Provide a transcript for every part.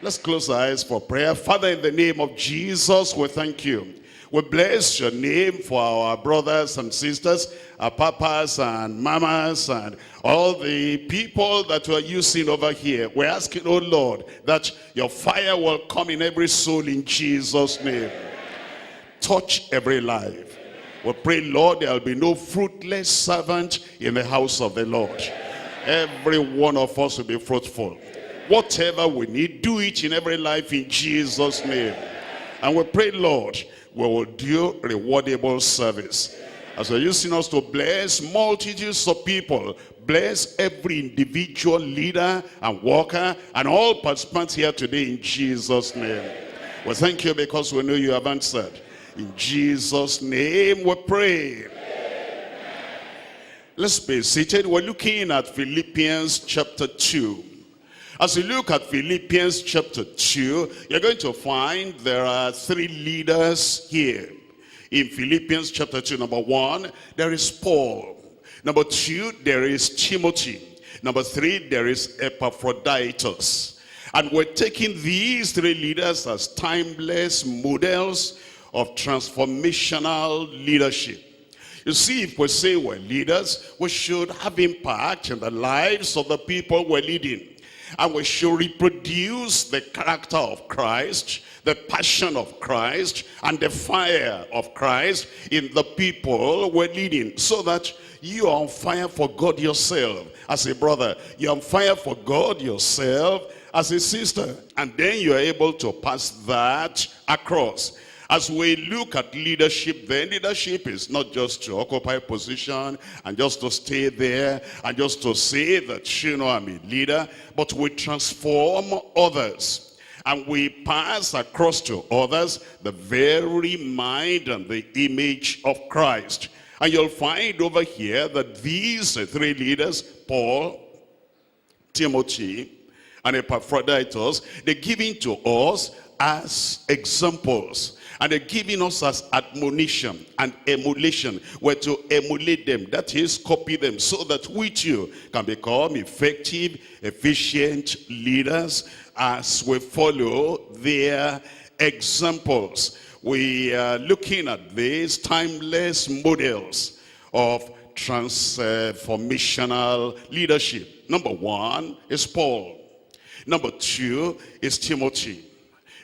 Let's close our eyes for prayer. Father, in the name of Jesus, we thank you. We bless your name for our brothers and sisters, our papas and mamas, and all the people that you are using over here. We're asking, oh Lord, that your fire will come in every soul in Jesus' name. Touch every life. We pray, Lord, there will be no fruitless servant in the house of the Lord. Every one of us will be fruitful. Whatever we need, do it in every life in Jesus' name. And we pray, Lord, we will do rewardable service. As you're using us to bless multitudes of people, bless every individual leader and worker and all participants here today in Jesus' name. We thank you because we know you have answered. In Jesus' name we pray. Let's be seated. We're looking at Philippians chapter 2. As you look at Philippians chapter 2, you're going to find there are three leaders here. In Philippians chapter 2, number 1, there is Paul. Number 2, there is Timothy. Number 3, there is Epaphroditus. And we're taking these three leaders as timeless models of transformational leadership. You see, if we say we're leaders, we should have impact in the lives of the people we're leading. And we should reproduce the character of Christ, the passion of Christ, and the fire of Christ in the people we're leading. So that you are on fire for God yourself as a brother. You're on fire for God yourself as a sister. And then you're able to pass that across. As we look at leadership, then leadership is not just to occupy a position and just to stay there and just to say that, you know, I'm a leader, but we transform others and we pass across to others the very mind and the image of Christ. And you'll find over here that these three leaders, Paul, Timothy, and Epaphroditus, they're given to us as examples. And they're giving us as admonition and emulation. We're to emulate them, that is, copy them, so that we too can become effective, efficient leaders as we follow their examples. We are looking at these timeless models of transformational leadership. Number 1 is Paul. Number 2 is Timothy.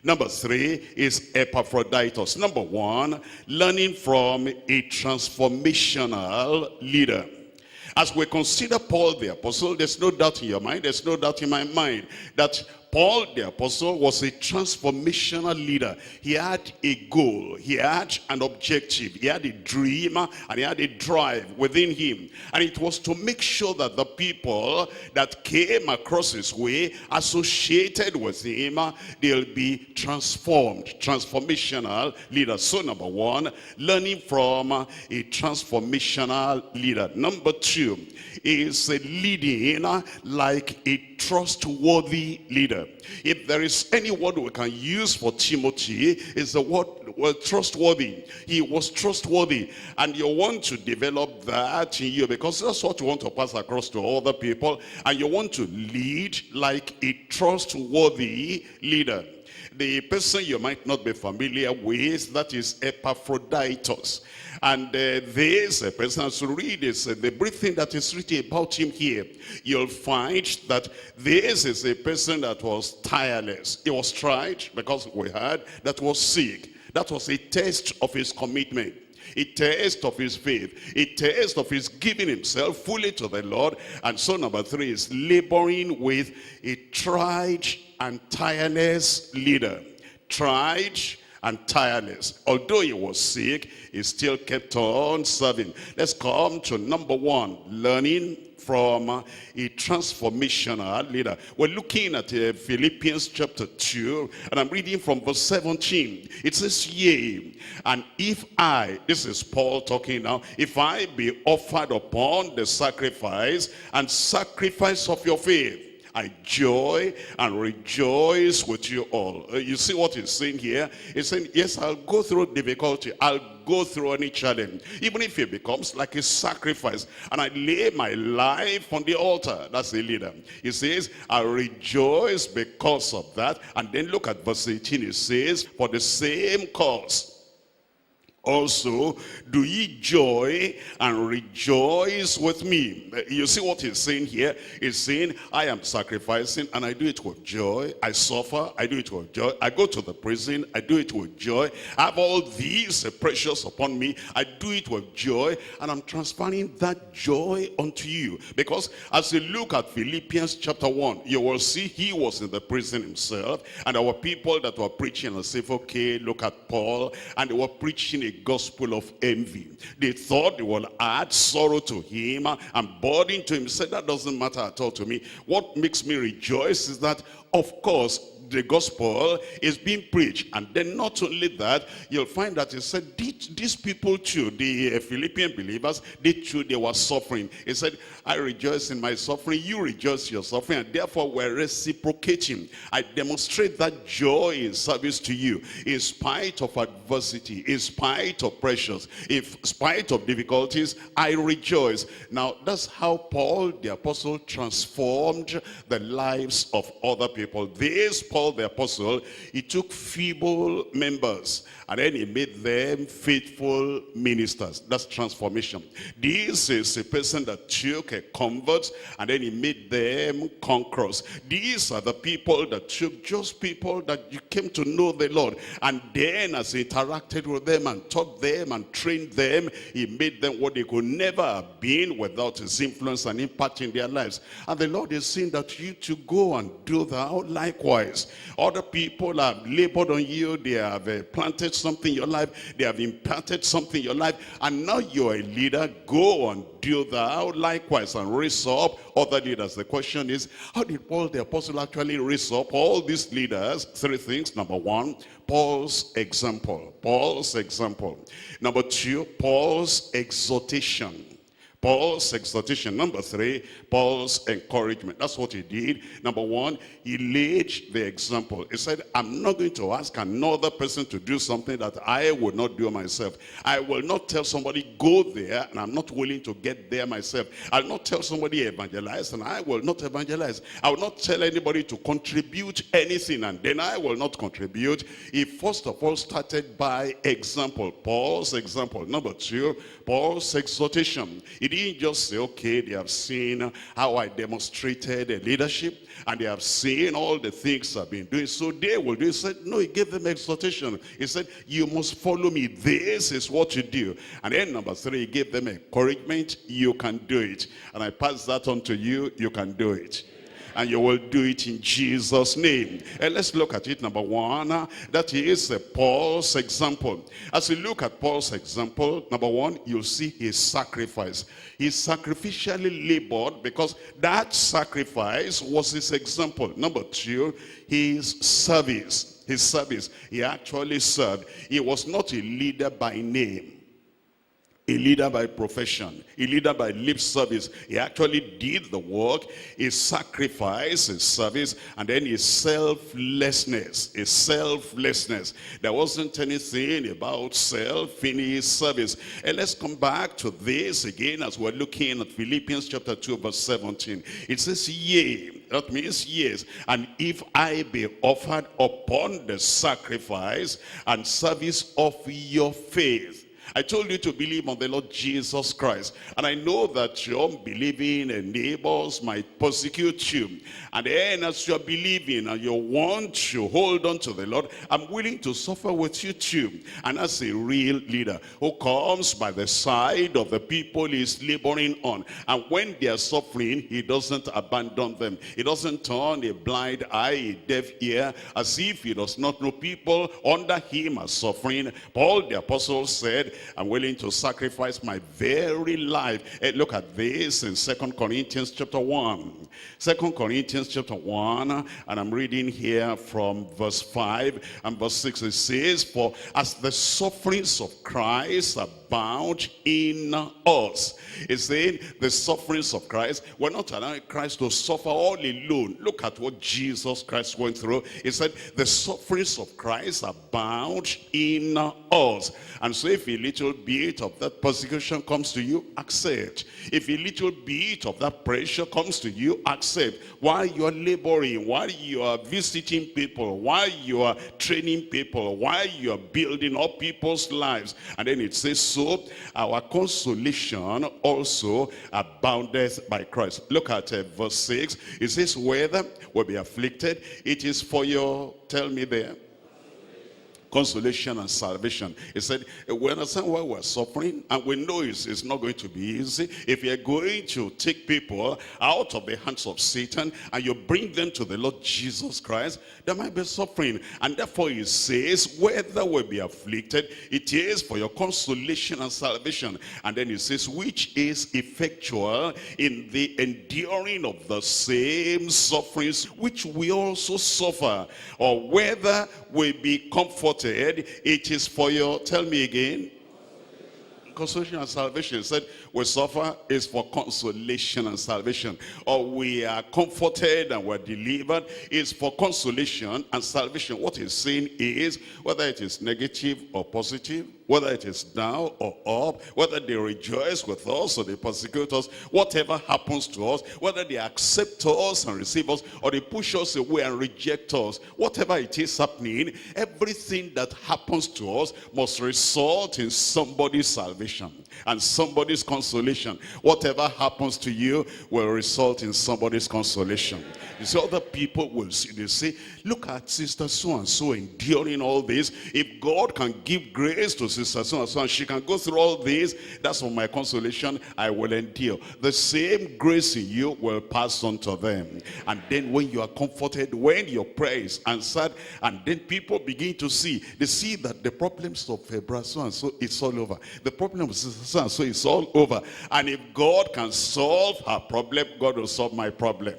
Number 3 is Epaphroditus. Number 1, learning from a transformational leader. As we consider Paul the apostle, there's no doubt in your mind, there's no doubt in my mind, that Paul the apostle was a transformational leader. He had a goal, he had an objective, he had a dream, and he had a drive within him. And it was to make sure that the people that came across his way, associated with him, they'll be transformed, transformational leaders. So number 1, learning from a transformational leader. Number 2 is leading like a trustworthy leader. If there is any word we can use for Timothy, is the word trustworthy. He was trustworthy, and you want to develop that in you because that's what you want to pass across to other people, and you want to lead like a trustworthy leader. The person you might not be familiar with, that is Epaphroditus. And this person, as you read is the brief thing that is written about him here, you'll find that this is a person that was tireless. He was tried because we heard that was sick. That was a test of his commitment, a test of his faith, a test of his giving himself fully to the Lord. And so number 3 is laboring with a tried and tireless leader. Tried and tireless. Although he was sick, he still kept on serving. Let's come to number 1, learning from a transformational leader. We're looking at Philippians chapter 2, and I'm reading from verse 17. It says, yea, and if I, this is Paul talking now, if I be offered upon the sacrifice and sacrifice of your faith, I joy and rejoice with you all. You see what he's saying here? He's saying, yes, I'll go through difficulty. I'll go through any challenge, even if it becomes like a sacrifice, and I lay my life on the altar. That's a leader. He says, I rejoice because of that. And then look at verse 18. It says, for the same cause also do ye joy and rejoice with me. You see what he's saying here? He's saying, I am sacrificing and I do it with joy. I suffer, I do it with joy. I go to the prison, I do it with joy. I have all these pressures upon me, I do it with joy, and I'm transferring that joy unto you. Because as you look at Philippians chapter 1, you will see he was in the prison himself, and there were people that were preaching and say, okay, look at Paul, and they were preaching a gospel of envy. They thought they will add sorrow to him and burden to him. He said, that doesn't matter at all to me. What makes me rejoice is that, of course, the gospel is being preached. And then not only that, you'll find that he said, these people too, the Philippian believers, they were suffering. He said, I rejoice in my suffering, you rejoice in your suffering, and therefore we're reciprocating. I demonstrate that joy in service to you, in spite of adversity, in spite of pressures, in spite of difficulties, I rejoice. Now, that's how Paul the apostle transformed the lives of other people. This Paul the apostle, he took feeble members and then he made them faithful ministers. That's transformation. This is a person that took a convert and then he made them conquerors. These are the people that took just people that you came to know the Lord, and then as he interacted with them and taught them and trained them, he made them what they could never have been without his influence and impact in their lives. And the Lord is saying that you to go and do that likewise. Other people have labored on you, they have planted something in your life, they have imparted something in your life, and now you're a leader. Go and do that likewise and raise up other leaders. The question is, how did Paul the apostle actually raise up all these leaders? Three things. Number one, Paul's example. Paul's example. Number two, Paul's exhortation. Paul's exhortation. Number three, Paul's encouragement. That's what he did. Number one, he laid the example. He said, I'm not going to ask another person to do something that I would not do myself. I will not tell somebody, go there, and I'm not willing to get there myself. I'll not tell somebody, evangelize, and I will not evangelize. I will not tell anybody to contribute anything, and then I will not contribute. He first of all started by example. Paul's example. Number two, Paul's exhortation. He didn't just say, okay, they have seen how I demonstrated leadership, and they have seen all the things I've been doing, so they will do it. He said, no, he gave them exhortation. He said, you must follow me. This is what you do. And then number three, he gave them encouragement. You can do it. And I pass that on to you. You can do it. And you will do it in Jesus' name. And let's look at it. Number one, that is Paul's example. As you look at Paul's example, number one, you'll see his sacrifice. He sacrificially labored because that sacrifice was his example. Number two, his service. His service. He actually served. He was not a leader by name, a leader by profession, a leader by lip service. He actually did the work, his sacrifice, his service, and then his selflessness. His selflessness. There wasn't anything about self in his service. And let's come back to this again as we're looking at Philippians chapter 2 verse 17. It says, yea, that means yes, and if I be offered upon the sacrifice and service of your faith. I told you to believe on the Lord Jesus Christ. And I know that your unbelieving neighbors might persecute you. And then as you're believing and you want to hold on to the Lord, I'm willing to suffer with you too. And as a real leader who comes by the side of the people he's laboring on. And when they are suffering, he doesn't abandon them. He doesn't turn a blind eye, a deaf ear, as if he does not know people under him are suffering. Paul the apostle said, I'm willing to sacrifice my very life. Hey, look at this in 2 Corinthians chapter 1. 2 Corinthians chapter 1, and I'm reading here from verse 5 and verse 6. It says, for as the sufferings of Christ are abound in us. It's saying the sufferings of Christ, we're not allowing Christ to suffer all alone. Look at what Jesus Christ went through. He said the sufferings of Christ abound in us. And so if a little bit of that persecution comes to you, accept. If a little bit of that pressure comes to you, accept. While you are laboring, while you are visiting people, while you are training people, while you are building up people's lives. And then it says, so our consolation also aboundeth by Christ. Look at verse 6. It says, whether we be afflicted, it is for your, tell me there, consolation and salvation. He said, we understand why we're suffering, and we know it's not going to be easy. If you're going to take people out of the hands of Satan and you bring them to the Lord Jesus Christ, there might be suffering. And therefore he says, whether we be afflicted, it is for your consolation and salvation. And then he says, which is effectual in the enduring of the same sufferings which we also suffer, or whether we be comforted, it is for your, tell me again, consolation and salvation. He said we suffer is for consolation and salvation, or we are comforted and we're delivered is for consolation and salvation. What he's saying is, whether it is negative or positive, whether it is down or up, whether they rejoice with us or they persecute us, whatever happens to us, whether they accept us and receive us, or they push us away and reject us, whatever it is happening, everything that happens to us must result in somebody's salvation and somebody's consolation. Whatever happens to you will result in somebody's consolation. You see, other people will see, they say, look at sister so-and-so enduring all this. If God can give grace to sister so-and-so and she can go through all this, that's for my consolation, I will endure. The same grace in you will pass on to them. And then when you are comforted, when your prayer is answered, and then people begin to see, they see that the problems of brother so-and-so is all over. The problem of sister so-and-so is all over. And if God can solve her problem, God will solve my problem.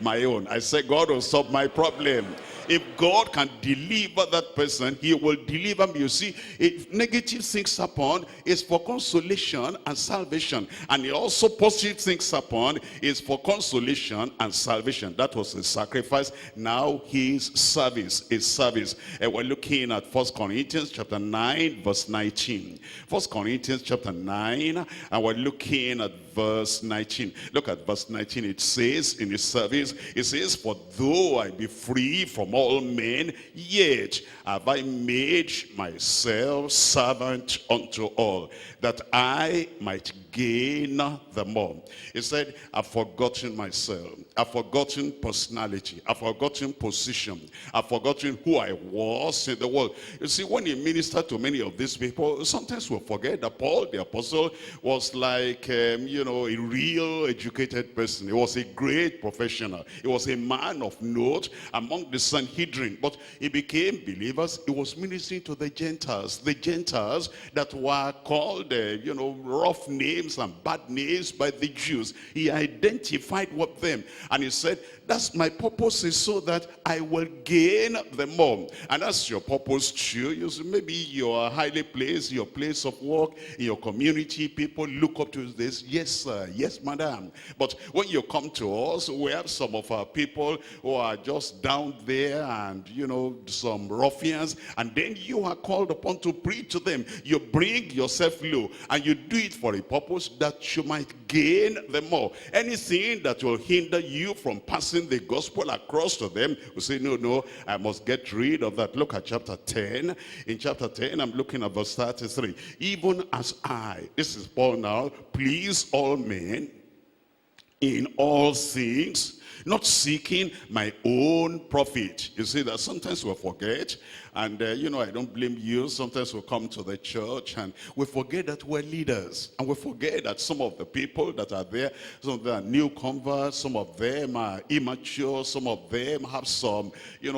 My own. I said, God will solve my problem. If God can deliver that person, he will deliver me. You see, if negative things happen, it's for consolation and salvation. And also positive things happen, is for consolation and salvation. That was his sacrifice. Now his service is service. And we're looking at 1 Corinthians chapter 9, verse 19. 1 Corinthians chapter 9, and we're looking at verse 19. Look at verse 19. It says in his service, it says, for though I be free from all men, yet have I made myself servant unto all, that I might gain them all. He said, I've forgotten myself. I've forgotten personality. I've forgotten position. I've forgotten who I was in the world. You see, when he ministered to many of these people, sometimes we'll forget that Paul the apostle was like, a real educated person. He was a great professional. He was a man of note among the Sanhedrin. But he became believers. He was ministering to the Gentiles that were called, rough names and bad names by the Jews. He identified with them. And he said, that's my purpose, is so that I will gain them all. And that's your purpose too. You see, maybe you are highly placed, your place of work, in your community, people look up to this. Yes, sir. Yes, madam. But when you come to us, we have some of our people who are just down there and, some ruffians. And then you are called upon to preach to them. You bring yourself low and you do it for a purpose that you might gain them all. Anything that will hinder you from passing the gospel across to them, we say, no, I must get rid of that. Look at chapter 10. In chapter 10, I'm looking at verse 33. Even as I, this is Paul now, please all men in all things, not seeking my own profit. You see that sometimes we forget, and I don't blame you. Sometimes we come to the church and we forget that we're leaders, and we forget that some of the people that are there, some of them are new converts, some of them are immature, some of them have some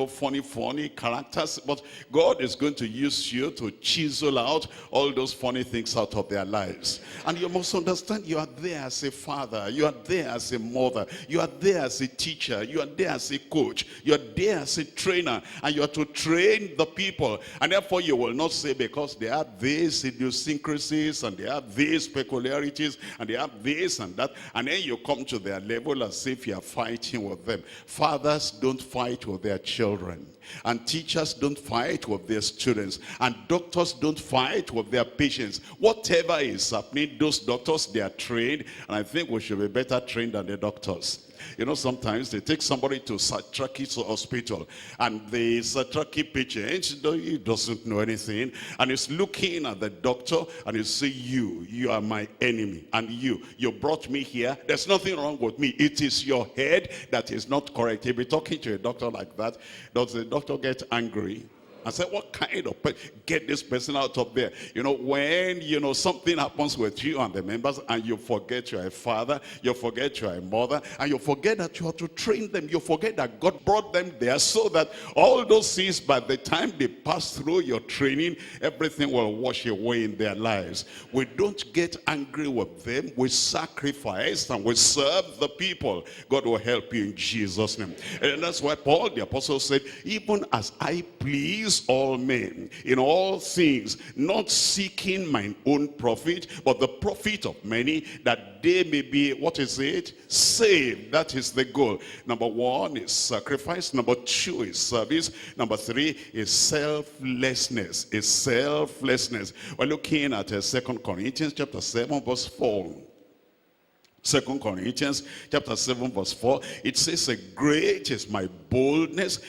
funny characters, but God is going to use you to chisel out all those funny things out of their lives. And you must understand, you are there as a father, you are there as a mother, you are there as a teacher, you are there as a coach, you are there as a trainer, and you are to train the people. And therefore you will not say, because they have these idiosyncrasies, and they have these peculiarities, and they have this and that, and then you come to their level as if you are fighting with them. Fathers don't fight with their children, and teachers don't fight with their students, and doctors don't fight with their patients. Whatever is happening, those doctors, they are trained, and I think we should be better trained than the doctors. You know, sometimes they take somebody to Satraki Hospital, and the Satraki patient, he doesn't know anything, and he's looking at the doctor, and he say, you are my enemy, and you brought me here. There's nothing wrong with me. It is your head that is not correct. If you're talking to a doctor like that, does the doctor get angry? I said, what kind of get this person out of there? You know, when, you know, something happens with you and the members, and you forget you're a father, you forget you're a mother, and you forget that you have to train them. You forget that God brought them there so that all those things, by the time they pass through your training, everything will wash away in their lives. We don't get angry with them. We sacrifice and we serve the people. God will help you in Jesus' name. And that's why Paul the apostle said, even as I please all men in all things, not seeking mine own profit, but the profit of many, that they may be, what is it? Saved. That is the goal. Number one is sacrifice. Number two is service. Number three is selflessness. We're looking at 2 Corinthians chapter 7 verse 4. 2 Corinthians chapter 7 verse 4, it says, great is my boldness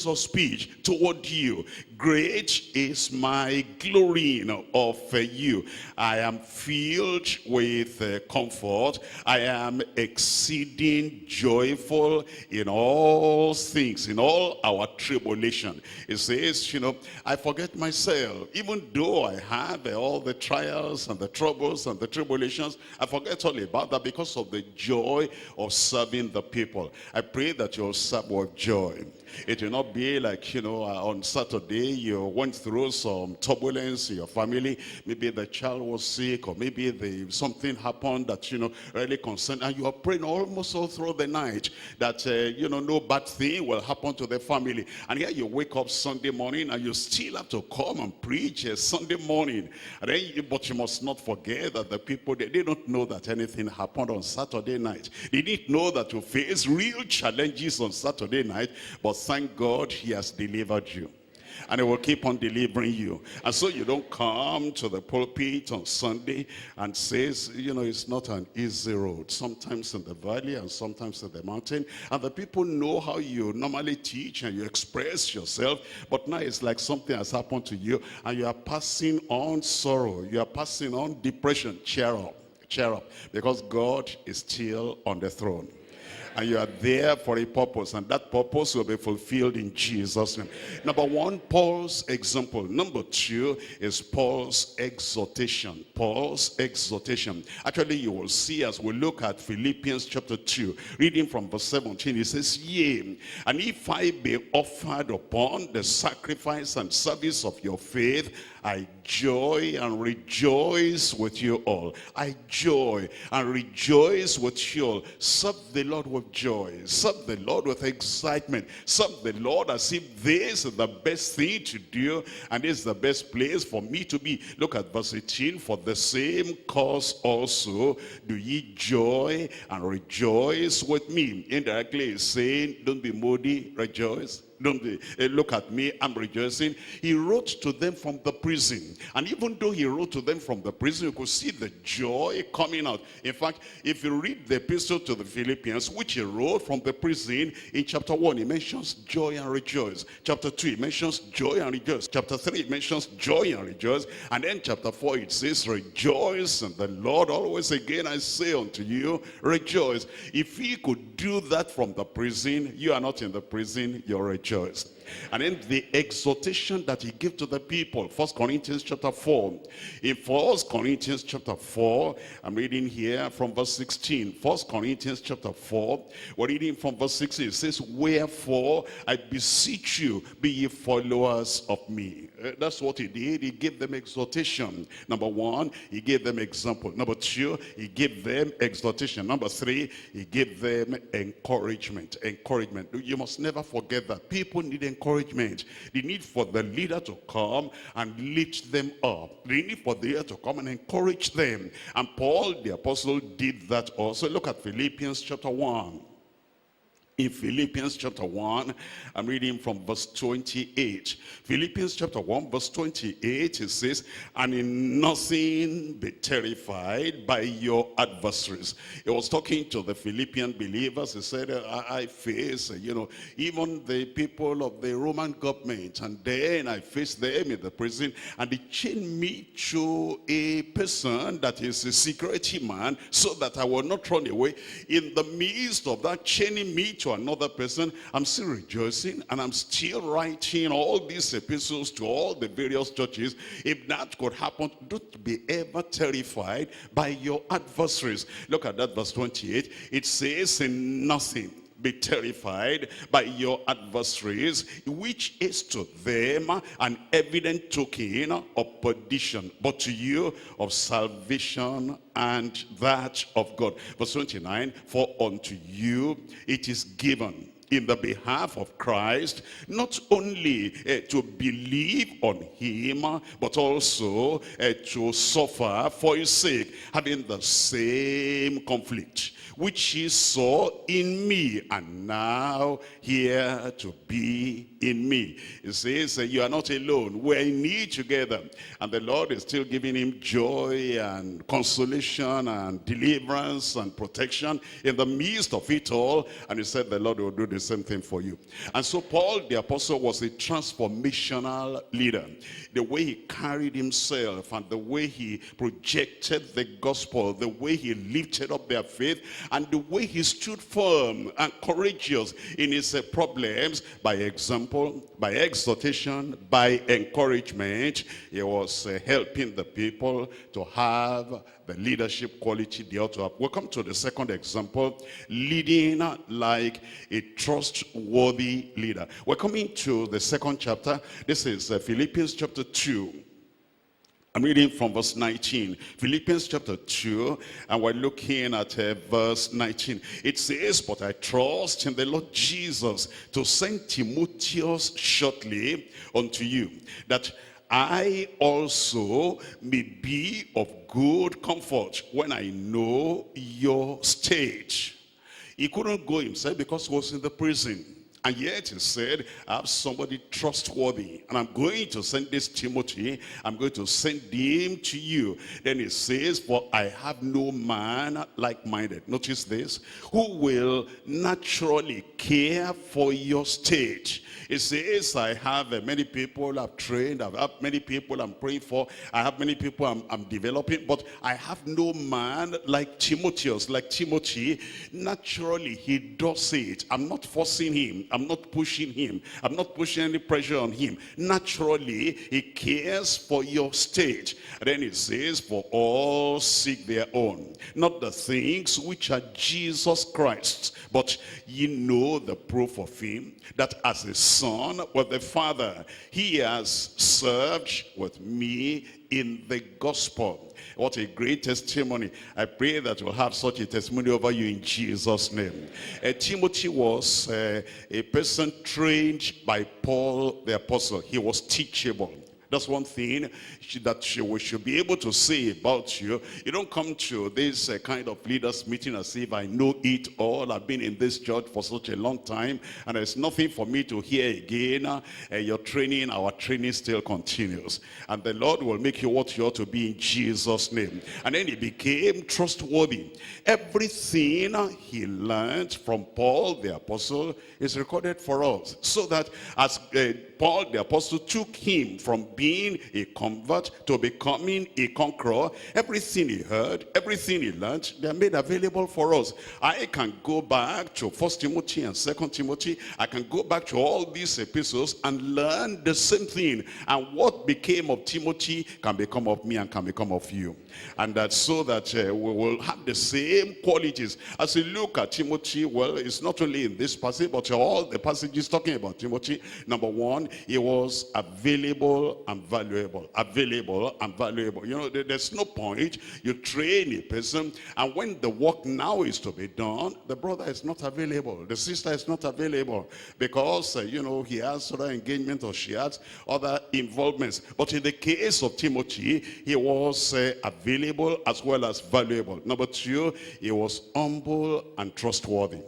of speech toward you. Great is my glorying of you. I am filled with comfort. I am exceeding joyful in all things, in all our tribulation. It says, you know, I forget myself. Even though I have all the trials and the troubles and the tribulations, I forget all about that because of the joy of serving the people. I pray that you'll serve with joy. It will not be like, you know, on Saturday you went through some turbulence in your family. Maybe the child was sick, or maybe something happened that, you know, really concerned, and you are praying almost all through the night that, you know, no bad thing will happen to the family. And here you wake up Sunday morning and you still have to come and preach Sunday morning. And then but you must not forget that the people, they don't know that anything happened on Saturday night. They didn't know that you face real challenges on Saturday night, but thank God he has delivered you. And he will keep on delivering you. And so you don't come to the pulpit on Sunday and says, you know, it's not an easy road. Sometimes in the valley and sometimes in the mountain. And the people know how you normally teach and you express yourself. But now it's like something has happened to you and you are passing on sorrow. You are passing on depression. Cheer up. Cheer up. Because God is still on the throne. And you are there for a purpose, and that purpose will be fulfilled in Jesus' name. Number one, Paul's example. Number two is Paul's exhortation. Paul's exhortation. Actually, you will see as we look at Philippians chapter 2, reading from verse 17, it says, yea, and if I be offered upon the sacrifice and service of your faith, I joy and rejoice with you all. I joy and rejoice with you all. Serve the Lord with joy. Serve the Lord with excitement. Serve the Lord as if this is the best thing to do and this is the best place for me to be. Look at verse 18. For the same cause also do ye joy and rejoice with me. Indirectly he's saying, don't be moody, rejoice. Don't look at me, I'm rejoicing. He wrote to them from the prison. And even though he wrote to them from the prison, you could see the joy coming out. In fact, if you read the epistle to the Philippians, which he wrote from the prison, in chapter 1, he mentions joy and rejoice. Chapter 2, he mentions joy and rejoice. Chapter 3, he mentions joy and rejoice. And then chapter 4, it says, rejoice in the Lord. Always again, I say unto you, rejoice. If he could do that from the prison, you are not in the prison, you're rejoicing. rejoice. And then the exhortation that he gave to the people, 1 Corinthians chapter 4. In 1 Corinthians chapter 4, I'm reading here from verse 16. 1 Corinthians chapter 4, we're reading from verse 16. It says, wherefore I beseech you, be ye followers of me. That's what he did. He gave them exhortation. Number one, he gave them example. Number two, he gave them exhortation. Number three, he gave them encouragement. Encouragement. You must never forget that people need encouragement. They need for the leader to come and lift them up. They need for the leader to come and encourage them. And Paul the apostle did that also. Look at Philippians chapter 1. In Philippians chapter 1, I'm reading from verse 28. Philippians chapter 1, verse 28, it says, and in nothing be terrified by your adversaries. He was talking to the Philippian believers. He said, I face, even the people of the Roman government, and then I face them in the prison, and they chain me to a person that is a security man, so that I will not run away. In the midst of that chaining me to another person, I'm still rejoicing, and I'm still writing all these epistles to all the various churches. If that could happen, don't be ever terrified by your adversaries. Look at that verse 28. It says, in nothing be terrified by your adversaries, which is to them an evident token of perdition, but to you of salvation and that of God. Verse 29, for unto you it is given in the behalf of Christ, not only to believe on him, but also to suffer for his sake, having the same conflict which he saw in me, and now here to be in me. It says, you are not alone. We're in need together. And the Lord is still giving him joy and consolation and deliverance and protection in the midst of it all. And he said the Lord will do the same thing for you. And so Paul the apostle was a transformational leader. The way he carried himself and the way he projected the gospel, the way he lifted up their faith, and the way he stood firm and courageous in his problems, by example, by exhortation, by encouragement. He was helping the people to have the leadership quality they ought to have. We'll come to the second example, leading like a trustworthy leader. We're coming to the second chapter. This is Philippians chapter 2. I'm reading from verse 19. Philippians chapter 2, and we're looking at verse 19. It says, but I trust in the Lord Jesus to send Timotheus shortly unto you, that I also may be of good comfort when I know your state. He couldn't go himself because he was in the prison. And yet he said, I have somebody trustworthy, and I'm going to send this Timothy. I'm going to send him to you. Then he says, for I have no man like-minded. Notice this. Who will naturally care for your state. It says, I have many people I've trained. I have many people I'm praying for. I have many people I'm developing. But I have no man like Timotheus, like Timothy. Naturally, he does it. I'm not forcing him. I'm not pushing him. I'm not pushing any pressure on him. Naturally, he cares for your state. And then it says, for all seek their own, not the things which are Jesus Christ's, but ye know the proof of him, that as a son with the Father, he has served with me in the gospel. What a great testimony. I pray that we'll have such a testimony over you in Jesus' name. Timothy was a person trained by Paul the apostle. He was teachable. That's one thing that we should be able to say about you. You don't come to this kind of leaders meeting as if I know it all. I've been in this church for such a long time, and there's nothing for me to hear again. Your training, our training still continues. And the Lord will make you what you ought to be in Jesus' name. And then he became trustworthy. Everything he learned from Paul the apostle is recorded for us. So that as Paul the apostle took him from being being a convert to becoming a conqueror, everything he heard, everything he learned, they are made available for us. I can go back to 1 Timothy and 2 Timothy. I can go back to all these epistles and learn the same thing. And what became of Timothy can become of me and can become of you. And that's so that we will have the same qualities. As you look at Timothy, well, it's not only in this passage, but all the passages talking about Timothy. Number one, he was available and valuable. Available and valuable. You know, there's no point you train a person, and when the work now is to be done, the brother is not available, the sister is not available, because you know, he has other engagement or she has other involvements. But in the case of Timothy, he was available as well as valuable. Number two, he was humble and trustworthy.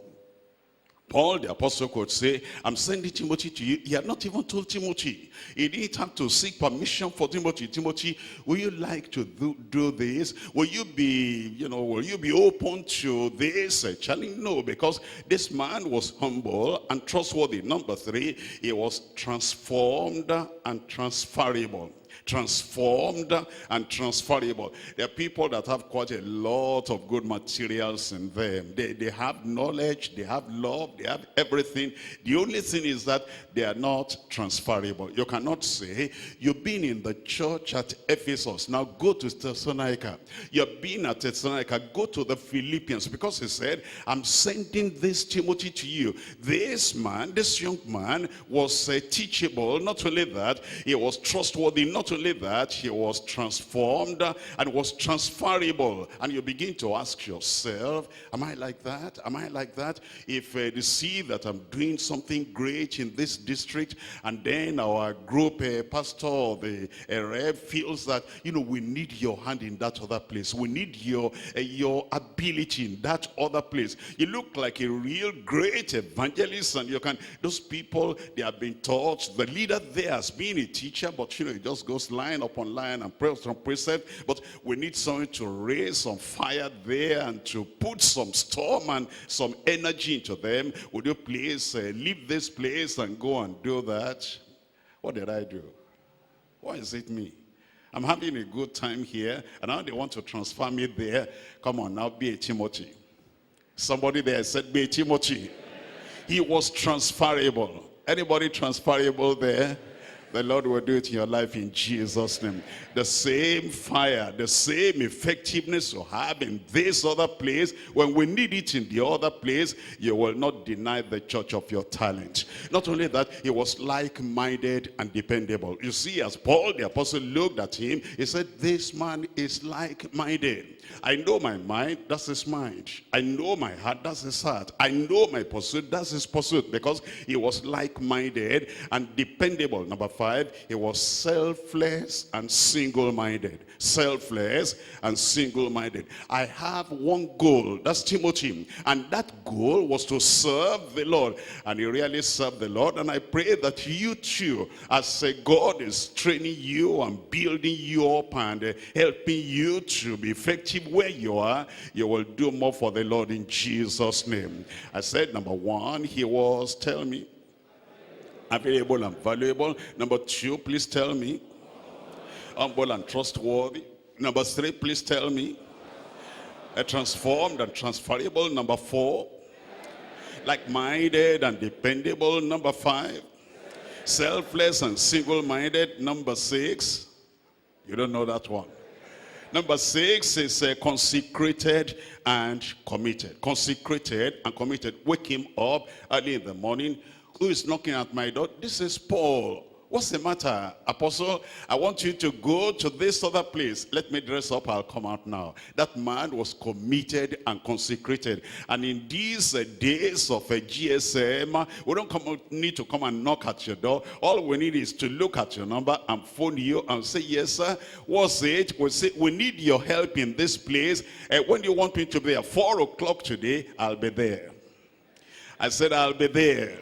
Paul the apostle could say, I'm sending Timothy to you. He had not even told Timothy. He didn't have to seek permission for Timothy. Timothy, will you like to do this? Will you be, will you be open to this challenge? No, because this man was humble and trustworthy. Number three, he was transformed and transferable. Transformed and transferable. There are people that have quite a lot of good materials in them. They have knowledge, they have love, they have everything. The only thing is that they are not transferable. You cannot say, you've been in the church at Ephesus, now go to Thessalonica. You've been at Thessalonica, go to the Philippians, because he said, I'm sending this Timothy to you. This man, this young man was teachable. Not only that, he was trustworthy. Not only that, he was transformed and was transferable. And you begin to ask yourself, am I like that? Am I like that? If they see that I'm doing something great in this district, and then our group pastor or the rep feels that, we need your hand in that other place. We need your ability in that other place. You look like a real great evangelist, and those people, they have been taught. The leader there has been a teacher, but it just goes line upon line and precept on precept. But we need someone to raise some fire there and to put some storm and some energy into them. Would you please leave this place and go and do that? What did I do? Why is it me? I'm having a good time here, and now they want to transfer me there. Come on, now be a Timothy. Somebody there said, be a Timothy. He was transferable. Anybody transferable there? The Lord will do it in your life in Jesus' name. The same fire, the same effectiveness you have in this other place, when we need it in the other place, you will not deny the church of your talent. Not only that, he was like-minded and dependable. You see, as Paul the apostle looked at him, he said, this man is like-minded. I know my mind, that's his mind. I know my heart, that's his heart. I know my pursuit, that's his pursuit. Because he was like-minded and dependable. Number 5, he was selfless and single-minded. Selfless and single-minded. I have one goal, that's Timothy. And that goal was to serve the Lord. And he really served the Lord. And I pray that you too, as God is training you and building you up and helping you to be effective where you are, you will do more for the Lord in Jesus' name. I said, number 1, he was, tell me, available and valuable. Number 2, please tell me, humble and trustworthy. Number 3, please tell me, transformed and transferable. Number 4, like-minded and dependable. Number 5, selfless and single-minded. Number 6, you don't know that one. Number 6 is consecrated and committed. Consecrated and committed. Wake him up early in the morning. Who is knocking at my door? This is Paul. What's the matter, Apostle? I want you to go to this other place. Let me dress up, I'll come out now. That man was committed and consecrated. And in these days of a GSM, we don't need to come and knock at your door. All we need is to look at your number and phone you and say, yes, sir, what's it? We'll say, we need your help in this place. When do you want me to be there? 4 o'clock today, I'll be there. I said, I'll be there.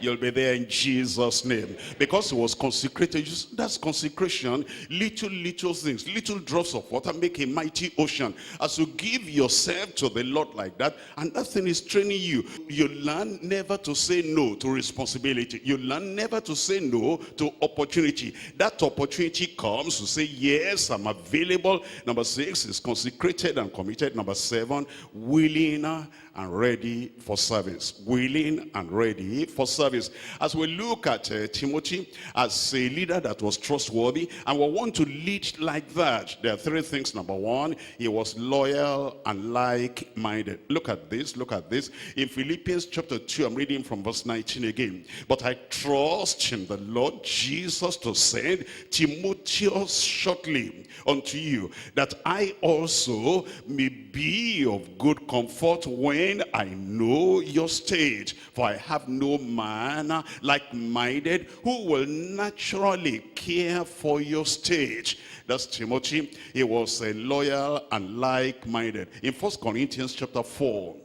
You'll be there in Jesus' name. Because he was consecrated. That's consecration. Little things, little drops of water make a mighty ocean. As you give yourself to the Lord like that, and that thing is training you, you learn never to say no to responsibility. You learn never to say no to opportunity. That opportunity comes to say, yes, I'm available. Number 6 is consecrated and committed. Number 7, willing and ready for service. Willing and ready for service. As we look at Timothy as a leader that was trustworthy, and we want to lead like that, there are 3 things. Number 1, he was loyal and like-minded. Look at this, look at this. In Philippians chapter 2, I'm reading from verse 19 again. But I trust in the Lord Jesus to send Timotheus shortly unto you, that I also may be of good comfort when I know your state. For I have no man like-minded who will naturally care for your state. That's Timothy. He was a loyal and like-minded. In 1 Corinthians chapter 4,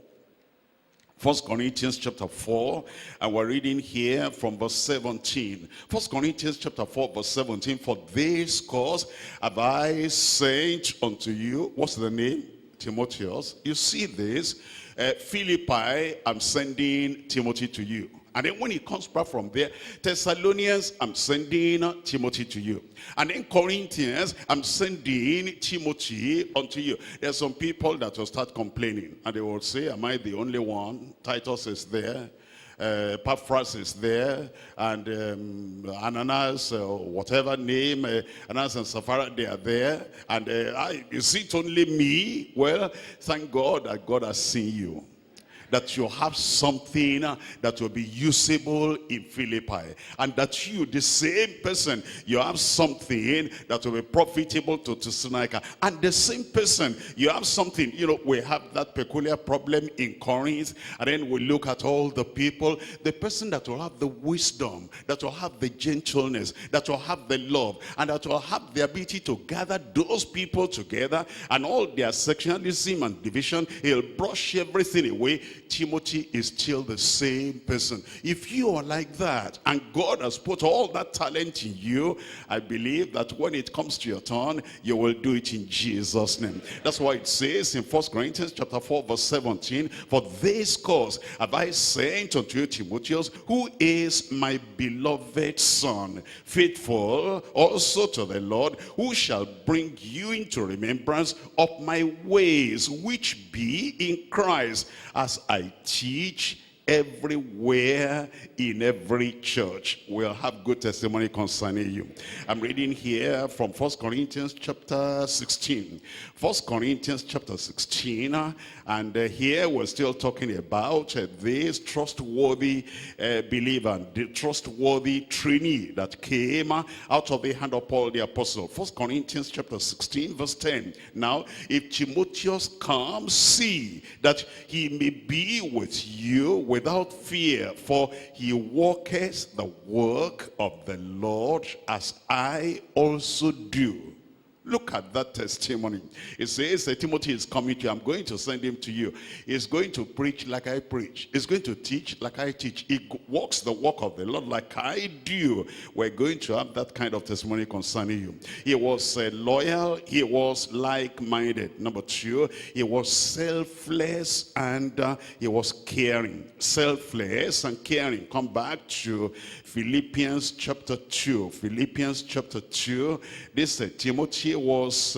1 Corinthians chapter 4, and we're reading here from verse 17. 1 Corinthians chapter 4, verse 17. For this cause have I sent unto you. What's the name? Timotheus. You see this? Philippi, I'm sending Timothy to you. And then when he comes back from there, Thessalonians, I'm sending Timothy to you. And then Corinthians, I'm sending Timothy unto you. There's some people that will start complaining. And they will say, am I the only one? Titus is there. Epaphras is there. And Ananias, whatever name, Ananias and Sapphira, they are there. And is it only me? Well, thank God that God has seen you. That you have something that will be usable in Philippi. And that you, the same person, you have something that will be profitable to Thessalonica. And the same person, you have something. You know, we have that peculiar problem in Corinth. And then we look at all the people. The person that will have the wisdom, that will have the gentleness, that will have the love, and that will have the ability to gather those people together, and all their sectionalism and division, he'll brush everything away. Timothy is still the same person. If you are like that, and God has put all that talent in you, I believe that when it comes to your turn, you will do it in Jesus' name. That's why it says in 1 Corinthians chapter 4, verse 17, for this cause have I sent unto you Timotheus, who is my beloved son, faithful also to the Lord, who shall bring you into remembrance of my ways, which be in Christ, as I teach everywhere in every church. We'll have good testimony concerning you. I'm reading here from 1 Corinthians chapter 16. 1 Corinthians chapter 16, and here we're still talking about this trustworthy believer, the trustworthy trainee that came out of the hand of Paul the apostle. 1 Corinthians chapter 16, verse 10. Now, if Timotheus comes, see that he may be with you without fear, for he worketh the work of the Lord, as I also do. Look at that testimony. It says that Timothy is coming to you. I'm going to send him to you. He's going to preach like I preach. He's going to teach like I teach. He walks the walk of the Lord like I do. We're going to have that kind of testimony concerning you. He was loyal. He was like-minded. Number 2, he was selfless and he was caring. Selfless and caring. Come back to Philippians chapter 2. Philippians chapter 2. This Timothy was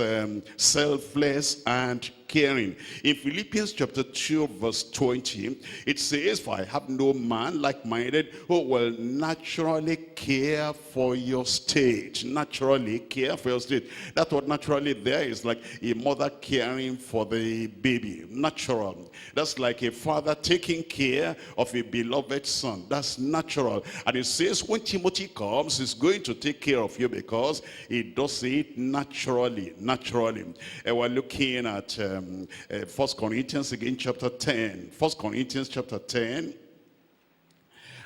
selfless and caring. In Philippians chapter 2 verse 20, it says, for I have no man like-minded who will naturally care for your state. Naturally care for your state. That word naturally there is like a mother caring for the baby. Natural. That's like a father taking care of a beloved son. That's natural. And it says when Timothy comes, he's going to take care of you because he does it naturally. Naturally. And we're looking at 1 Corinthians again, chapter 10. 1 Corinthians chapter 10.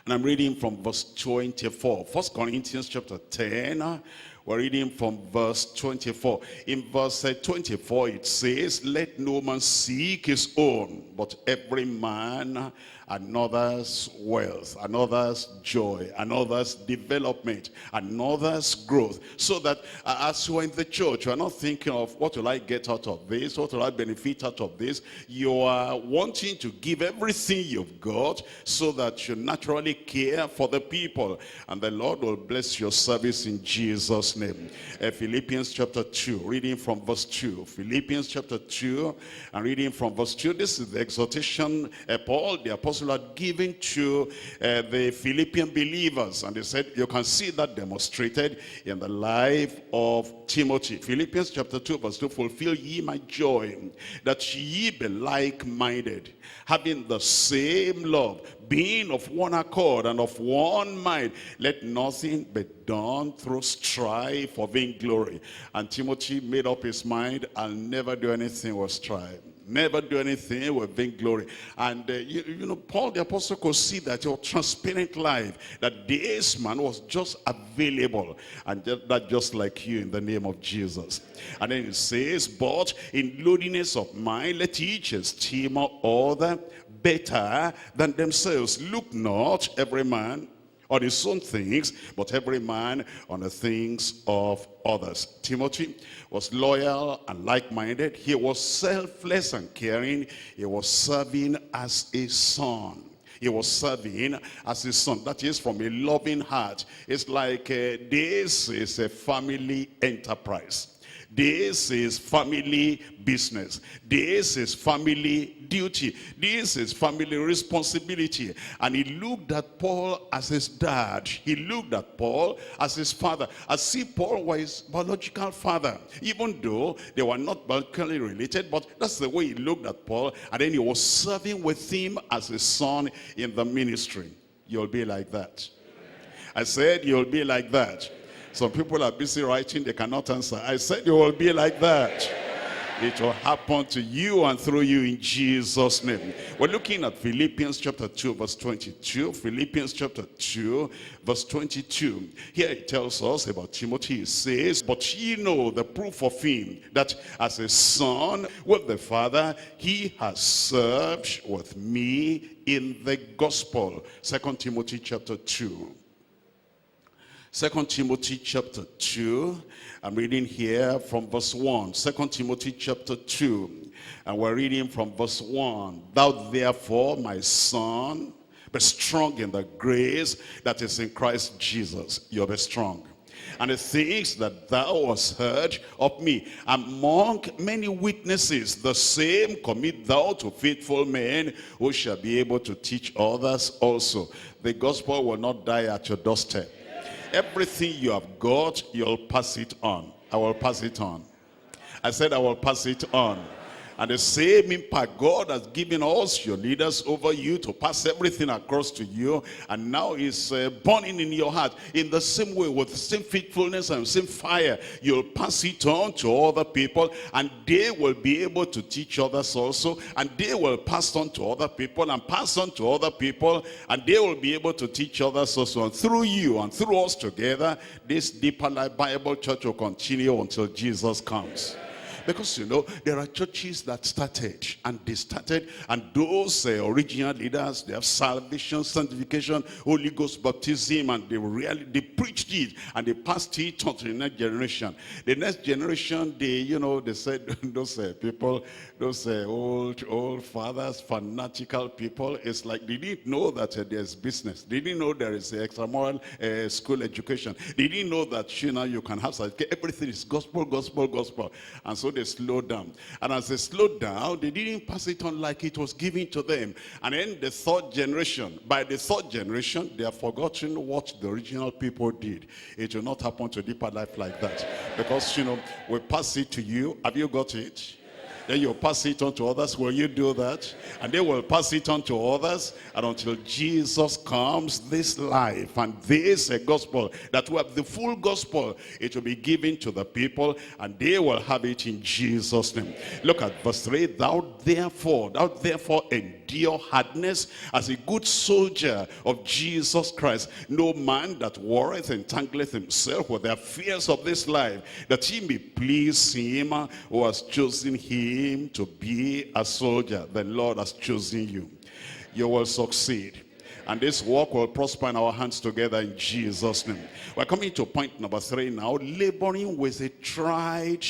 And I'm reading from verse 24. 1 Corinthians chapter 10. We're reading from verse 24. In verse 24 it says, let no man seek his own, but every man another's wealth, another's joy, another's development, another's growth. So that as you are in the church, you are not thinking of what will I get out of this, what will I benefit out of this. You are wanting to give everything you've got so that you naturally care for the people. And the Lord will bless your service in Jesus' name. Philippians chapter 2, reading from verse 2. Philippians chapter 2 and reading from verse 2. This is the exhortation Paul the apostle had given to the Philippian believers, and they said you can see that demonstrated in the life of Timothy. Philippians chapter 2 verse 2, fulfill ye my joy, that ye be like-minded, having the same love, being of one accord and of one mind. Let nothing be done through strife or vainglory. And Timothy made up his mind, I'll never do anything with strife. Never do anything with vainglory. And you know, Paul the apostle could see that your transparent life, that this man was just available, and that just like you, in the name of Jesus. And then it says, but in lowliness of mind, let each esteem other better than themselves. Look not every man on his own things, but every man on the things of others. Timothy was loyal and like-minded. He was selfless and caring. He was serving as a son. He was serving as a son. That is from a loving heart. It's like this is a family enterprise. This is family business. This is family duty. This is family responsibility. And he looked at Paul as his dad. He looked at Paul as his father, as if Paul was his biological father, even though they were not biologically related. But that's the way he looked at Paul. And then he was serving with him as a son in the ministry. You'll be like that. I said you'll be like that. Some people are busy writing, they cannot answer. I said you will be like that. It will happen to you and through you in Jesus' name. We're looking at Philippians chapter 2 verse 22. Philippians chapter 2 verse 22. Here it tells us about Timothy. It says, but ye know the proof of him, that as a son with the Father, he has served with me in the gospel. 2 Timothy chapter 2. 2 Timothy chapter 2, I'm reading here from verse 1. 2 Timothy chapter 2, and we're reading from verse 1. Thou therefore, my son, be strong in the grace that is in Christ Jesus. You'll be strong. And the things that thou hast heard of me among many witnesses, the same commit thou to faithful men, who shall be able to teach others also. The gospel will not die at your doorstep. Everything you have got, you'll pass it on. I will pass it on. I said I will pass it on. And the same impact God has given us, your leaders over you, to pass everything across to you. And now it's burning in your heart. In the same way, with the same faithfulness and same fire, you'll pass it on to other people. And they will be able to teach others also. And they will pass on to other people and pass on to other people. And they will be able to teach others also. And through you and through us together, this Deeper Life Bible Church will continue until Jesus comes. Because, you know, there are churches that started, and those original leaders, they have salvation, sanctification, Holy Ghost baptism, and they preached it, and they passed it on to the next generation. The next generation, they said, those people, those old fathers, fanatical people, it's like they didn't know that there's business. They didn't know there is extramural school education. They didn't know that, you can have everything is gospel, gospel, gospel. And so they slowed down. And as they slowed down, they didn't pass it on like it was given to them. And then the third generation, by the third generation, they have forgotten what the original people did. It will not happen to Deeper Life like that. Because, we pass it to you. Have you got it? Then you'll pass it on to others. Will you do that? And they will pass it on to others. And until Jesus comes, this life and this gospel, that we have the full gospel, it will be given to the people, and they will have it in Jesus' name. Look at verse 3. Thou therefore endure endure hardness as a good soldier of Jesus Christ. No man that warreth entangleth himself with the affairs of this life, that he may please him who has chosen him to be a soldier. The Lord has chosen you. You will succeed. And this work will prosper in our hands together in Jesus' name. We're coming to point number 3 now. Laboring with a tried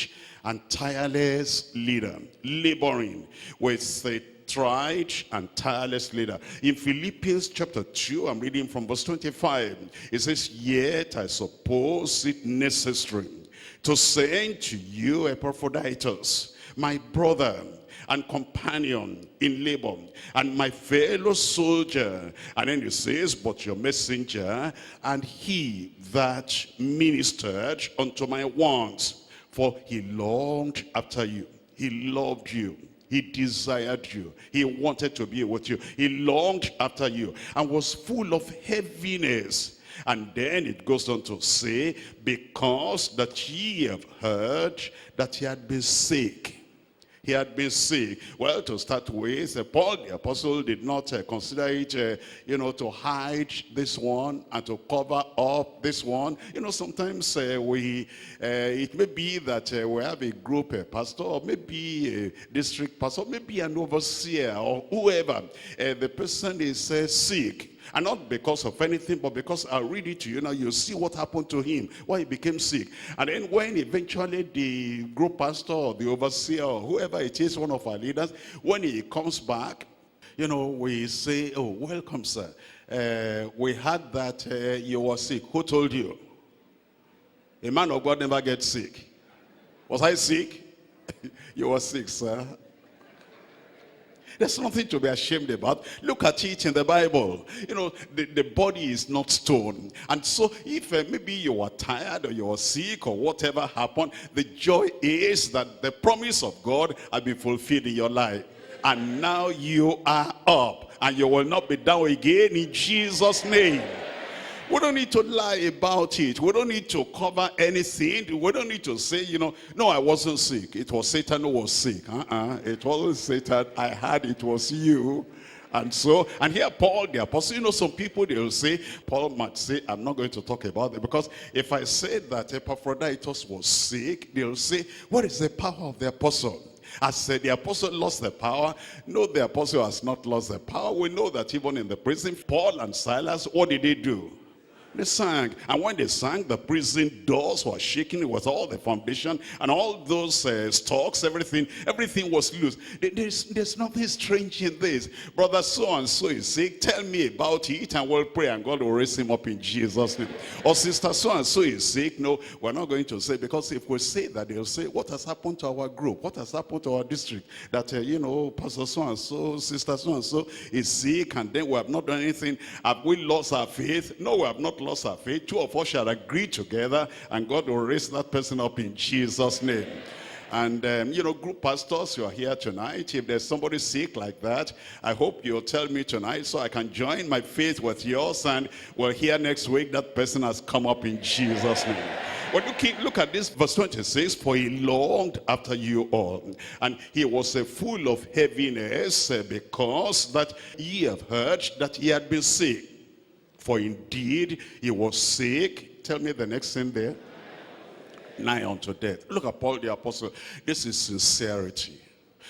and tireless leader. Laboring with a tried and tireless leader. In Philippians chapter 2, I'm reading from verse 25. It says, yet I suppose it necessary to send to you Epaphroditus, my brother and companion in labor, and my fellow soldier. And then he says, but your messenger, and he that ministered unto my wants, for he longed after you. He loved you. He desired you. He wanted to be with you. He longed after you and was full of heaviness. And then it goes on to say, because that ye have heard that he had been sick. He had been sick. Well, to start with, Paul the apostle did not consider it, to hide this one and to cover up this one. Sometimes it may be that we have a group pastor, or maybe a district pastor, maybe an overseer, or whoever. The person is sick. And not because of anything, but because I'll read it to you now. You see what happened to him, why he became sick. And then when eventually the group pastor or the overseer or whoever it is, one of our leaders, when he comes back, we say, oh, welcome, sir. We heard that you were sick. Who told you? A man of God never gets sick. Was I sick? You were sick, sir. There's nothing to be ashamed about. Look at it in the Bible. The body is not stone. And so if maybe you are tired or you are sick or whatever happened, the joy is that the promise of God has been fulfilled in your life. And now you are up. And you will not be down again in Jesus' name. We don't need to lie about it. We don't need to cover anything. We don't need to say, no, I wasn't sick. It was Satan who was sick. It wasn't Satan. I heard it was you. And here Paul the apostle, some people, they will say, Paul might say, I'm not going to talk about it, because if I say that Epaphroditus was sick, they'll say, what is the power of the apostle? As the apostle lost the power, no, the apostle has not lost the power. We know that even in the prison, Paul and Silas, what did they do? They sang, and when they sang, the prison doors were shaking with all the foundation and all those stalks, everything was loose. There's nothing strange in this. Brother so-and-so is sick, tell me about it and we'll pray and God will raise him up in Jesus' name. Or sister so-and-so is sick. No, we're not going to say, because if we say that, they'll say, what has happened to our group? What has happened to our district? That, Pastor so-and-so, sister so-and-so is sick, and then we have not done anything. Have we lost our faith? No, we have not lost our faith. Two of us shall agree together and God will raise that person up in Jesus' name. And group pastors, you are here tonight. If there's somebody sick like that, I hope you'll tell me tonight so I can join my faith with yours, and we'll hear next week that person has come up in Jesus' name. But look at this, verse 26, for he longed after you all, and he was full of heaviness, because that ye have heard that he had been sick. For indeed he was sick. Tell me the next thing there. Nigh unto death. Look at Paul the apostle. This is sincerity.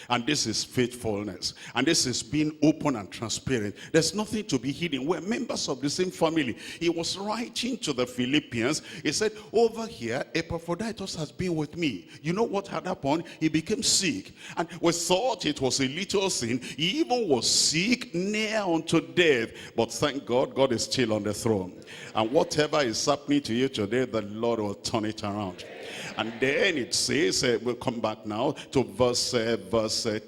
And this is faithfulness. And this is being open and transparent. There's nothing to be hidden. We're members of the same family. He was writing to the Philippians. He said, over here, Epaphroditus has been with me. You know what had happened? He became sick. And we thought it was a little sin. He even was sick near unto death. But thank God, God is still on the throne. And whatever is happening to you today, the Lord will turn it around. And then it says, we'll come back now to verse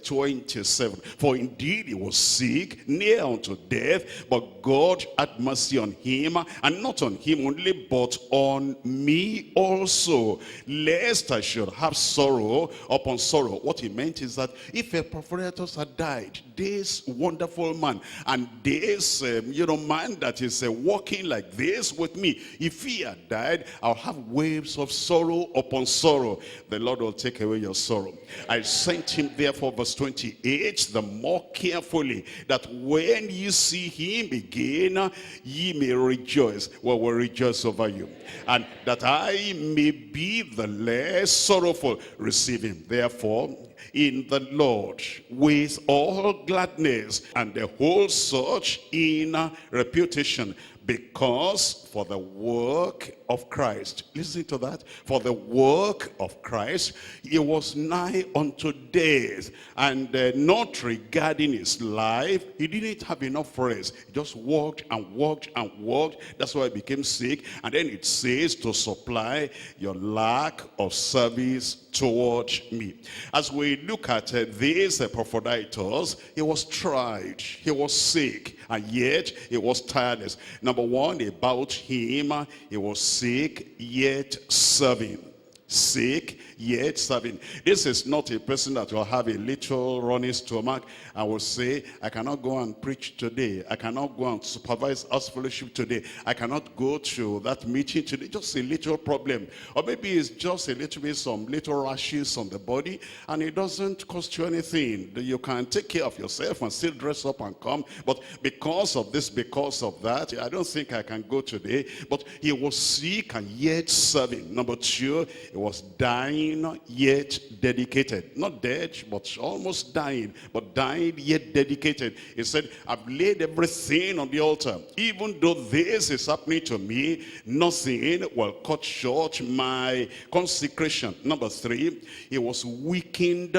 27. For indeed he was sick, near unto death, but God had mercy on him, and not on him only, but on me also, lest I should have sorrow upon sorrow. What he meant is that if Epaphroditus had died, this wonderful man, and this man that is walking like this with me, if he had died, I'll have waves of sorrow upon sorrow. The Lord will take away your sorrow. I sent him therefore, verse 28, the more carefully, that when you see him again, ye may rejoice. Well, we'll rejoice over you. And that I may be the less sorrowful. Receive him therefore in the Lord with all gladness, and the whole such in reputation, because for the work of Christ, listen to that, for the work of Christ, he was nigh unto death, and not regarding his life, he didn't have enough rest. He just walked and walked and walked. That's why he became sick. And then it says, to supply your lack of service toward me. As we look at this Epaphroditus, he was tried, he was sick, and yet he was tireless. Number one, about him, he was sick yet serving. Sick yet serving. This is not a person that will have a little running stomach and will say, I cannot go and preach today, I cannot go and supervise us fellowship today, I cannot go to that meeting today. Just a little problem, or maybe it's just a little bit, some little rashes on the body, and it doesn't cost you anything. You can take care of yourself and still dress up and come, but because of this, because of that, I don't think I can go today. But he was sick and yet serving. Number two, he was dying yet dedicated. Not dead, but almost dying, but died yet dedicated. He said, I've laid everything on the altar. Even though this is happening to me, nothing will cut short my consecration. Number three, he was weakened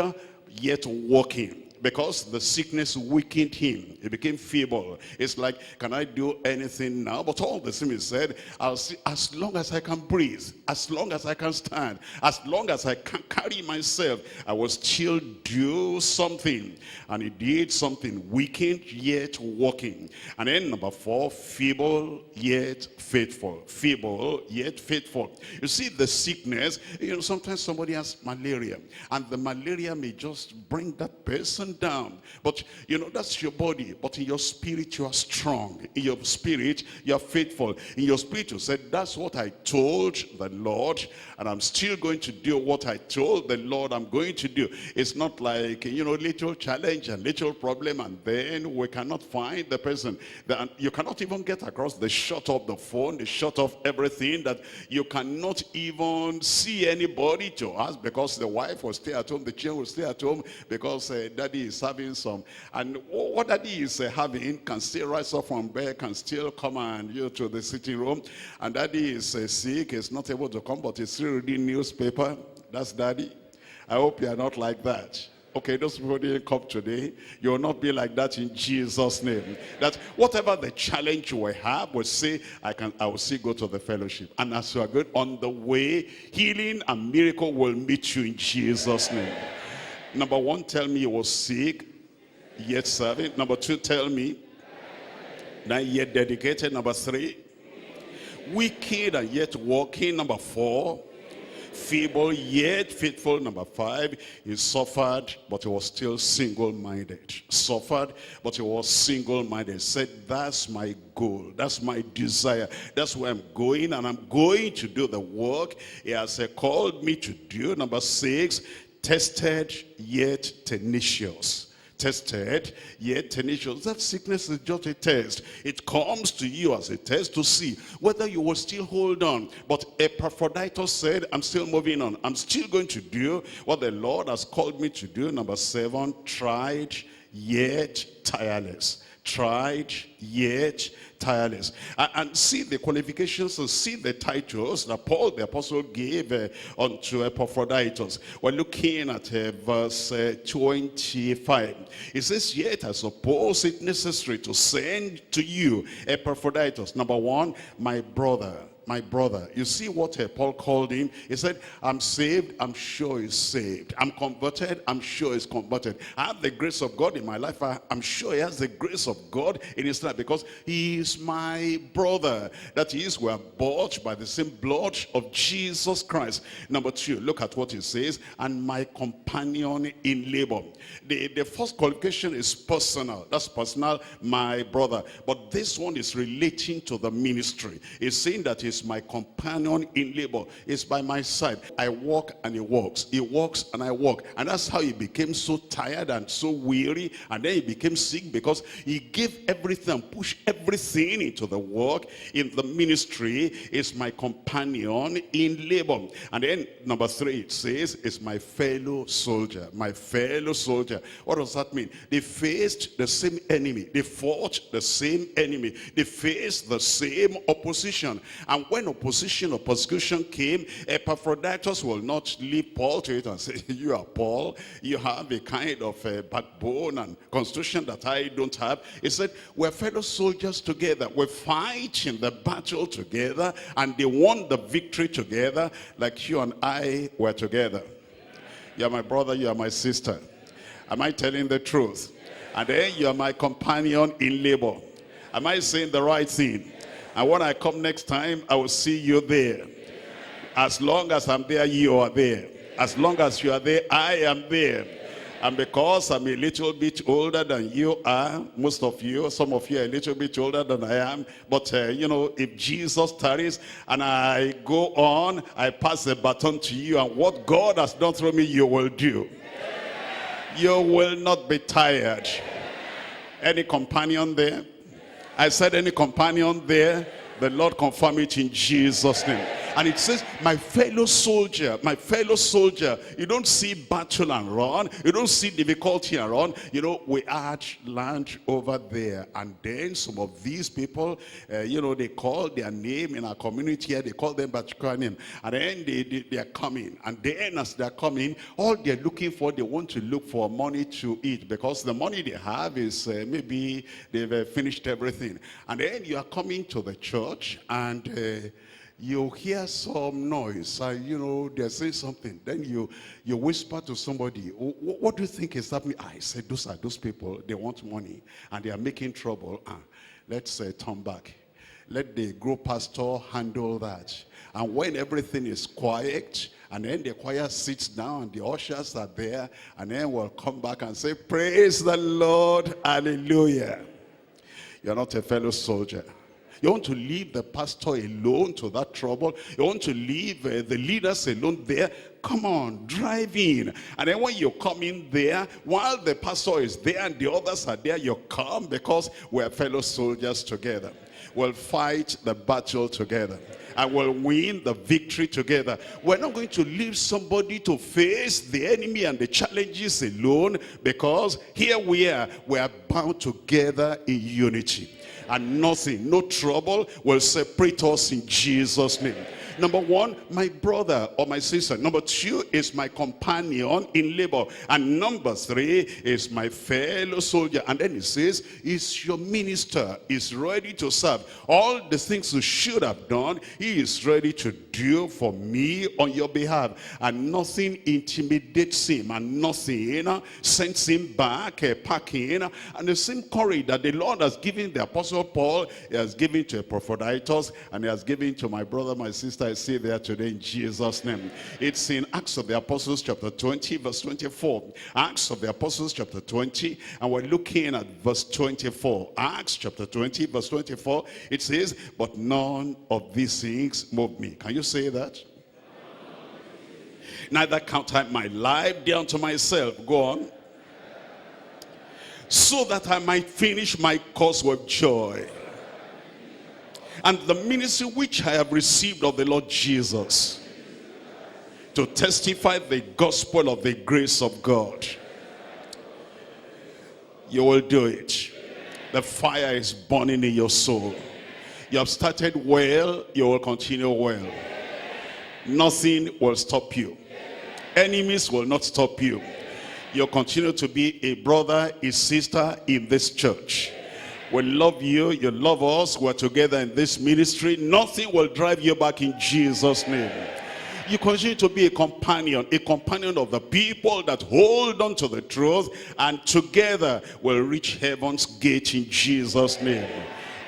yet walking. Because the sickness weakened him. He became feeble. It's like, can I do anything now? But all the same, he said, I'll see, as long as I can breathe, as long as I can stand, as long as I can carry myself, I will still do something. And he did something, weakened yet walking. And then number four, feeble yet faithful. Feeble yet faithful. You see, the sickness, sometimes somebody has malaria, and the malaria may just bring that person down, but that's your body, but in your spirit you are strong, in your spirit you are faithful, in your spirit you said, that's what I told the Lord, and I'm still going to do what I told the Lord I'm going to do. It's not like little challenge and little problem, and then we cannot find the person, you cannot even get across. They shut off the phone, they shut off everything, that you cannot even see anybody to ask, because the wife will stay at home, the children will stay at home, because daddy is having some, and what daddy is having can still rise up from bed, can still come and to the sitting room, and daddy is sick, is not able to come, but he's still reading newspaper. That's daddy. I hope you are not like that. Okay, those people didn't come today. You will not be like that in Jesus' name. That whatever the challenge you will have, will say, I will still go to the fellowship. And as you are good on the way, healing and miracle will meet you in Jesus' name. Number one, tell me you was sick, yet serving. Number two, tell me, not yet dedicated. Number three, wicked and yet walking. Number four, feeble yet faithful. Number five, he suffered, but he was still single-minded. Suffered, but he was single-minded. Said, that's my goal, that's my desire, that's where I'm going, and I'm going to do the work he has called me to do. Number six, tested yet tenacious. Tested yet tenacious. That sickness is just a test. It comes to you as a test to see whether you will still hold on. But Epaphroditus said, I'm still moving on. I'm still going to do what the Lord has called me to do. Number seven, tried yet tireless. Tried yet tireless. And see the qualifications and see the titles that Paul the apostle gave unto Epaphroditus. We're looking at verse 25. It says, yet I suppose it necessary to send to you Epaphroditus. Number one, my brother my brother. You see what Paul called him? He said, I'm saved, I'm sure he's saved. I'm converted, I'm sure he's converted. I have the grace of God in my life. I'm sure he has the grace of God in his life because he is my brother. That is, we are bought by the same blood of Jesus Christ. Number 2, look at what he says, and my companion in labor. The first qualification is personal. That's personal, my brother. But this one is relating to the ministry. It's saying that he's my companion in labor. He's by my side. I walk and he walks. He walks and I walk. And that's how he became so tired and so weary. And then he became sick because he gave everything, pushed everything into the work in the ministry. Is my companion in labor. And then number 3, it says, is my fellow soldier. My fellow soldier. What does that mean? They faced the same enemy. They fought the same enemy. They faced the same opposition. And when opposition or persecution came, Epaphroditus will not leave Paul to it and say, you are Paul, you have a kind of backbone and constitution that I don't have. He said, we're fellow soldiers together. We fight in the battle together, and they won the victory together like you and I were together. You are my brother, you are my sister. Am I telling the truth? And then you are my companion in labor. Am I saying the right thing? And when I come next time, I will see you there. As long as I'm there, you are there. As long as you are there, I am there. And because I'm a little bit older than you are, most of you, some of you are a little bit older than I am, but you know, if Jesus tarries and I go on, I pass the baton to you, and what God has done through me, you will do. You will not be tired. Any companion there? I said any companion there? The Lord confirm it in Jesus' name. And it says, my fellow soldier, my fellow soldier. You don't see battle and run. You don't see difficulty and run. You know, we had land over there. And then some of these people, you know, they call their name in our community here. They call them particular name. And then they are coming. And then as they're coming, all they're looking for, they want to look for money to eat. Because the money they have is maybe they've finished everything. And then you are coming to the church and you hear some noise, you know, they're saying something. Then you whisper to somebody, what do you think is happening? I said, those are those people, they want money and they are making trouble. Let's turn back. Let the group pastor handle that. And when everything is quiet, and then the choir sits down and the ushers are there, and then we'll come back and say, praise the Lord, hallelujah. You're not a fellow soldier. You want to leave the pastor alone to that trouble. You want to leave the leaders alone there. Come on, drive in. And then when you come in there, while the pastor is there and the others are there, you come because we're fellow soldiers together. We'll fight the battle together. And we'll win the victory together. We're not going to leave somebody to face the enemy and the challenges alone, because here we are bound together in unity. And nothing, no trouble will separate us in Jesus' name. Number 1, my brother or my sister. Number 2 is my companion in labor. And number 3 is my fellow soldier. And then it says, he's your minister. He's ready to serve. All the things you should have done, he is ready to do for me on your behalf. And nothing intimidates him, and nothing sends him back packing. And the same courage that the Lord has given the Apostle Paul, he has given to Epaphroditus, and he has given to my brother, my sister, I see there today in Jesus' name. It's in Acts of the Apostles chapter 20 verse 24. Acts of the Apostles chapter 20, and we're looking at verse 24. Acts chapter 20 verse 24. It says, but none of these things move me. Can you say that? Neither count I my life dear unto myself. Go on. So that I might finish my course with joy, and the ministry which I have received of the Lord Jesus, to testify the gospel of the grace of God. You will do it. The fire is burning in your soul. You have started well, you will continue well. Nothing will stop you. Enemies will not stop you. You'll continue to be a brother, a sister in this church. We love you, you love us, we're together in this ministry. Nothing will drive you back in Jesus' name. You continue to be a companion of the people that hold on to the truth, and together we'll reach heaven's gate in Jesus' name.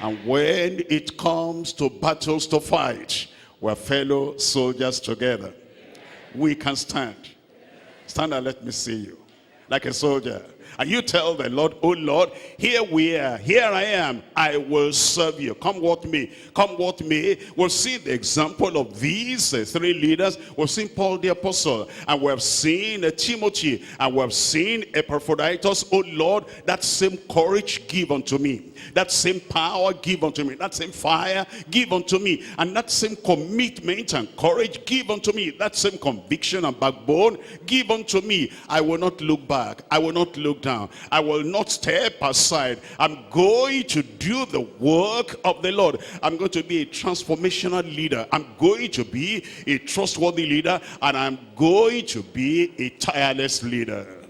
And when it comes to battles to fight, we're fellow soldiers together. We can stand. Stand and let me see you. Like a soldier. And you tell the Lord, oh Lord, here we are, here I am, I will serve you. Come with me, come with me. We've seen the example of these three leaders. We've seen Paul the apostle, and we've seen Timothy, and we've seen Epaphroditus. Oh Lord, that same courage give unto me. That same power give unto me. That same fire give unto me. And that same commitment and courage give unto me. That same conviction and backbone give unto me. I will not look back. I will not look down. I will not step aside. I'm going to do the work of the Lord. I'm going to be a transformational leader. I'm going to be a trustworthy leader. And I'm going to be a tireless leader.